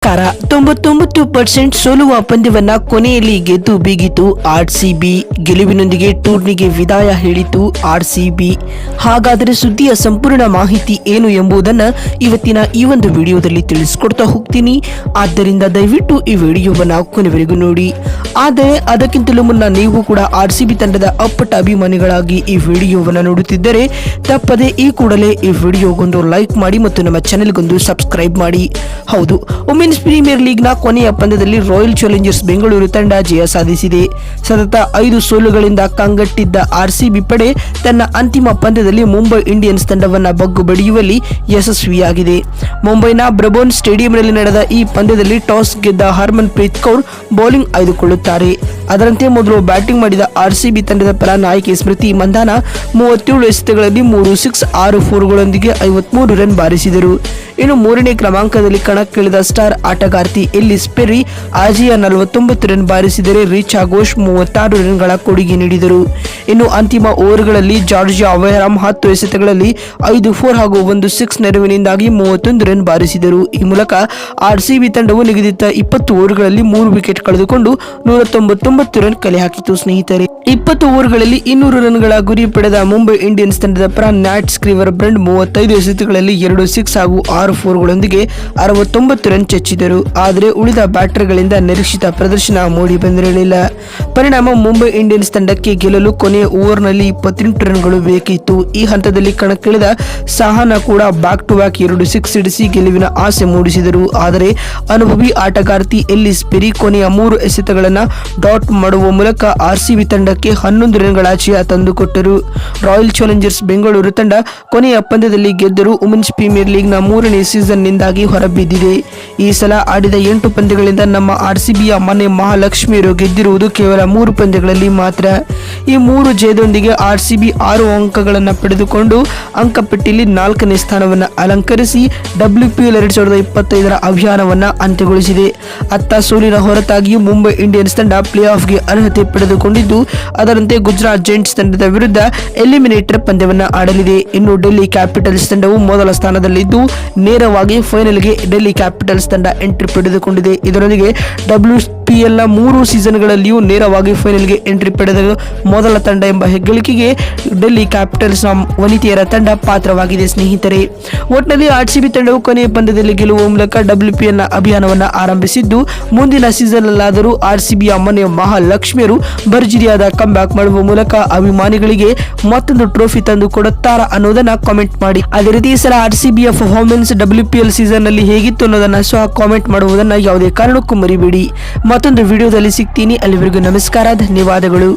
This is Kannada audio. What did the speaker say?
ನಮಸ್ಕಾರ. 99% ಸೋಲುವ ಪಂದ್ಯವನ್ನ ಕೊನೆಯಲ್ಲಿ ಗೆದ್ದು ಬೀಗಿತು ಆರ್ಸಿಬಿ. ಗೆಲುವಿನೊಂದಿಗೆ ಟೂರ್ನಿಗೆ ವಿದಾಯ ಹೇಳಿತು ಆರ್ಸಿಬಿ. ಹಾಗಾದರೆ ಸುದ್ದಿಯ ಸಂಪೂರ್ಣ ಮಾಹಿತಿ ಏನು ಎಂಬುದನ್ನು ಇವತ್ತಿನ ಈ ಒಂದು ವಿಡಿಯೋದಲ್ಲಿ ತಿಳಿಸ್ಕೊಡ್ತಾ ಹೋಗ್ತೀನಿ. ಆದ್ದರಿಂದ ದಯವಿಟ್ಟು ಈ ವಿಡಿಯೋವನ್ನ ಕೊನೆವರೆಗೂ ನೋಡಿ. ಆದರೆ ಅದಕ್ಕಿಂತಲೂ ಮುನ್ನ ನೀವು ಕೂಡ ಆರ್ಸಿಬಿ ತಂಡದ ಅಪ್ಪಟ ಅಭಿಮಾನಿಗಳಾಗಿ ಈ ವಿಡಿಯೋವನ್ನ ನೋಡುತ್ತಿದ್ದರೆ ತಪ್ಪದೆ ಈ ಕೂಡಲೇ ಈ ವಿಡಿಯೋಗೊಂದು ಲೈಕ್ ಮಾಡಿ ಮತ್ತು ನಮ್ಮ ಚಾನೆಲ್ಗೊಂದು ಸಬ್ಸ್ಕ್ರೈಬ್ ಮಾಡಿ. ಹೌದು, ವುಮೆನ್ಸ್ ಪ್ರೀಮಿಯರ್ ಲೀಗ್ನ ಕೊನೆಯ ಪಂದ್ಯದಲ್ಲಿ ರಾಯಲ್ ಚಾಲೆಂಜರ್ಸ್ ಬೆಂಗಳೂರು ತಂಡ ಜಯ ಸಾಧಿಸಿದೆ. ಸತತ 5 ಸೋಲುಗಳಿಂದ ಕಂಗಟ್ಟಿದ್ದ ಆರ್ಸಿಬಿ ಪಡೆ ತನ್ನ ಅಂತಿಮ ಪಂದ್ಯದಲ್ಲಿ ಮುಂಬೈ ಇಂಡಿಯನ್ಸ್ ತಂಡವನ್ನು ಬಗ್ಗು ಬಡಿಯುವಲ್ಲಿ ಯಶಸ್ವಿಯಾಗಿದೆ. ಮುಂಬೈನ ಬ್ರಬೋರ್ನ್ ಸ್ಟೇಡಿಯಂನಲ್ಲಿ ನಡೆದ ಈ ಪಂದ್ಯದಲ್ಲಿ ಟಾಸ್ ಗೆದ್ದ ಹರ್ಮನ್ ಪ್ರೀತ್ ಕೌರ್ ಬೌಲಿಂಗ್ ಆಯ್ದುಕೊಳ್ಳುತ್ತಾರೆ. ಅದರಂತೆ ಮೊದಲು ಬ್ಯಾಟಿಂಗ್ ಮಾಡಿದ ಆರ್ಸಿಬಿ ತಂಡದ ಪರ ನಾಯಕಿ ಸ್ಮೃತಿ ಮಂಧಾನ 37 ಎಸೆತಗಳಲ್ಲಿ 3 ಸಿಕ್ಸ್ 6 4ಗಳೊಂದಿಗೆ 53 ರನ್ ಬಾರಿಸಿದರು. ಇನ್ನು ಮೂರನೇ ಕ್ರಮಾಂಕದಲ್ಲಿ ಕಣಕ್ಕಿಳಿದ ಸ್ಟಾರ್ ಆಟಗಾರ್ತಿ ಎಲ್ಲಿಸ್ ಪೆರ್ರಿ ಆಜಿಯಾ 49 ರನ್ ಬಾರಿಸಿದರೆ ರಿಚಾ ಘೋಷ್ 36 ರನ್ಗಳ ಕೊಡುಗೆ ನೀಡಿದರು. ಇನ್ನು ಅಂತಿಮ ಓವರ್ಗಳಲ್ಲಿ ಜಾರ್ಜಿಯಾ ಅವೆರಾಮ್ 10 ಎಸೆತಗಳಲ್ಲಿ 5 4 ಹಾಗೂ 1 6 ನೆರವಿನಿಂದಾಗಿ 31 ರನ್ ಬಾರಿಸಿದರು. ಈ ಮೂಲಕ ಆರ್ಸಿಬಿ ತಂಡವು ನಿಗದಿತ 20 ಓವರ್ಗಳಲ್ಲಿ 3 ವಿಕೆಟ್ ಕಳೆದುಕೊಂಡು 199 ರನ್ ಕಲೆ ಹಾಕಿತು. ಸ್ನೇಹಿತರೆ, 20 ಓವರ್ಗಳಲ್ಲಿ 200 ರನ್ಗಳ ಗುರಿ ಪಡೆದ ಮುಂಬೈ ಇಂಡಿಯನ್ಸ್ ತಂಡದ ಪರ ನ್ಯಾಟ್ ಸ್ಕ್ರೀವರ್ ಬ್ರಂಡ್ 35 ಎಸೆತಗಳಲ್ಲಿ 2 ಸಿಕ್ಸ್ ಹಾಗೂ 6 4ಗಳೊಂದಿಗೆ 69 ರನ್ ಚಚ್ಚಿದರು. ಆದರೆ ಉಳಿದ ಬ್ಯಾಟರ್ಗಳಿಂದ ನಿರೀಕ್ಷಿತ ಪ್ರದರ್ಶನ ಮೂಡಿ ಬಂದಿರಲಿಲ್ಲ. ಪರಿಣಾಮ ಮುಂಬೈ ಇಂಡಿಯನ್ಸ್ ತಂಡಕ್ಕೆ ಗೆಲ್ಲಲು ಕೊನೆಯ ಓವರ್ನಲ್ಲಿ 28 ರನ್ಗಳು ಬೇಕಿತ್ತು. ಈ ಹಂತದಲ್ಲಿ ಕಣಕ್ಕಿಳಿದ ಸಹಾನ ಕೂಡ ಬ್ಯಾಕ್ ಟು ಬ್ಯಾಕ್ 2 ಸಿಕ್ಸ್ ಸಿಡಿಸಿ ಗೆಲುವಿನ ಆಸೆ ಮೂಡಿಸಿದರು. ಆದರೆ ಅನುಭವಿ ಆಟಗಾರ್ತಿ ಎಲ್ಲಿಸ್ ಪೆರಿ ಕೊನೆಯ 3 ಎಸೆತಗಳನ್ನು ಡಾಟ್ ಮಾಡುವ ಮೂಲಕ ಆರ್ಸಿಬಿ ತಂಡಕ್ಕೆ 11 ರನ್ಗಳ ಜಯ ತಂದುಕೊಟ್ಟರು. ರಾಯಲ್ ಚಾಲೆಂಜರ್ಸ್ ಬೆಂಗಳೂರು ತಂಡ ಕೊನೆಯ ಪಂದ್ಯದಲ್ಲಿ ಗೆದ್ದರೂ ವುಮೆನ್ಸ್ ಪ್ರೀಮಿಯರ್ ಲೀಗ್ನ 3ನೇ ಸೀಸನ್ನಿಂದಾಗಿ ಹೊರಬಿದ್ದಿದೆ. ಈ ಸಲ ಆಡಿದ 8 ಪಂದ್ಯಗಳಿಂದ ನಮ್ಮ ಆರ್ಸಿಬಿಯ ಮನೆ ಮಹಾಲಕ್ಷ್ಮಿಯರು ಗೆದ್ದಿರುವುದು ಕೇವಲ 3 ಪಂದ್ಯಗಳಲ್ಲಿ ಮಾತ್ರ. ಈ 3 ಜಯದೊಂದಿಗೆ ಆರ್ಸಿಬಿ 6 ಅಂಕಗಳನ್ನು ಪಡೆದುಕೊಂಡು ಅಂಕಪಟ್ಟಿಯಲ್ಲಿ 4ನೇ ಸ್ಥಾನವನ್ನು ಅಲಂಕರಿಸಿ WPL 2025ರ ಅಭಿಯಾನವನ್ನು ಅಂತ್ಯಗೊಳಿಸಿದೆ. ಅತ್ತ ಸೋಲಿನ ಹೊರತಾಗಿಯೂ ಮುಂಬೈ ಇಂಡಿಯನ್ಸ್ ತಂಡ ಪ್ಲೇ ಆಫ್ಗೆ ಅರ್ಹತೆ ಪಡೆದುಕೊಂಡಿದ್ದು, ಅದರಂತೆ ಗುಜರಾತ್ ಜೈಂಟ್ಸ್ ತಂಡದ ವಿರುದ್ಧ ಎಲಿಮಿನೇಟರ್ ಪಂದ್ಯವನ್ನು ಆಡಲಿದೆ. ಇನ್ನು ಡೆಲ್ಲಿ ಕ್ಯಾಪಿಟಲ್ಸ್ ತಂಡವು ಮೊದಲ ಸ್ಥಾನದಲ್ಲಿದ್ದು ನೇರವಾಗಿ ಫೈನಲ್ಗೆ ಡೆಲ್ಲಿ ಕ್ಯಾಪಿಟಲ್ಸ್ ತಂಡ ಎಂಟ್ರಿ ಪಡೆದುಕೊಂಡಿದೆ. ಇದರೊಂದಿಗೆ WPL ನ 3 ಸೀಸನ್ಗಳಲ್ಲಿಯೂ ನೇರವಾಗಿ ಫೈನಲ್ಗೆ ಎಂಟ್ರಿ ಪಡೆದ ಮೊದಲ ತಂಡ ಎಂಬ ಹೆಗ್ಗಳಿಕೆಗೆ ಡೆಲ್ಲಿ ಕ್ಯಾಪಿಟಲ್ಸ್ ನ ವನಿತೆಯರ ತಂಡ ಪಾತ್ರವಾಗಿದೆ. ಸ್ನೇಹಿತರೆ, ಒಟ್ಟಿನಲ್ಲಿ ಆರ್ಸಿಬಿ ತಂಡವು ಕೊನೆಯ ಪಂದ್ಯದಲ್ಲಿ ಗೆಲ್ಲುವ ಮೂಲಕ WPL ನ ಅಭಿಯಾನವನ್ನು ಆರಂಭಿಸಿದ್ದು, ಮುಂದಿನ ಸೀಸನ್ನಲ್ಲಾದರೂ ಆರ್ಸಿಬಿಯ ಮನೆಯ ಮಹಾಲಕ್ಷ್ಮಿಯರು ಭರ್ಜರಿಯಾದ ಕಂಬ್ಯಾಕ್ ಮಾಡುವ ಮೂಲಕ ಅಭಿಮಾನಿಗಳಿಗೆ ಮತ್ತೊಂದು ಟ್ರೋಫಿ ತಂದು ಕೊಡುತ್ತಾರಾ ಅನ್ನೋದನ್ನ ಕಾಮೆಂಟ್ ಮಾಡಿ. ಅದೇ ರೀತಿ ಈ ಸಲ ಆರ್ಸಿಬಿಯ ಪರ್ಫಾರ್ಮೆನ್ಸ್ WPL ಸೀಸನ್ ನಲ್ಲಿ ಹೇಗಿತ್ತು ಅನ್ನೋದನ್ನ ಸಹ ಕಾಮೆಂಟ್ ಮಾಡುವುದನ್ನ ಯಾವುದೇ ಕಾರಣಕ್ಕೂ ಮರಿಬೇಡಿ. ಮತ್ತೊಂದು ವಿಡಿಯೋದಲ್ಲಿ ಸಿಗ್ತೀನಿ. ಅಲ್ಲಿವರೆಗೂ ನಮಸ್ಕಾರ, ಧನ್ಯವಾದಗಳು.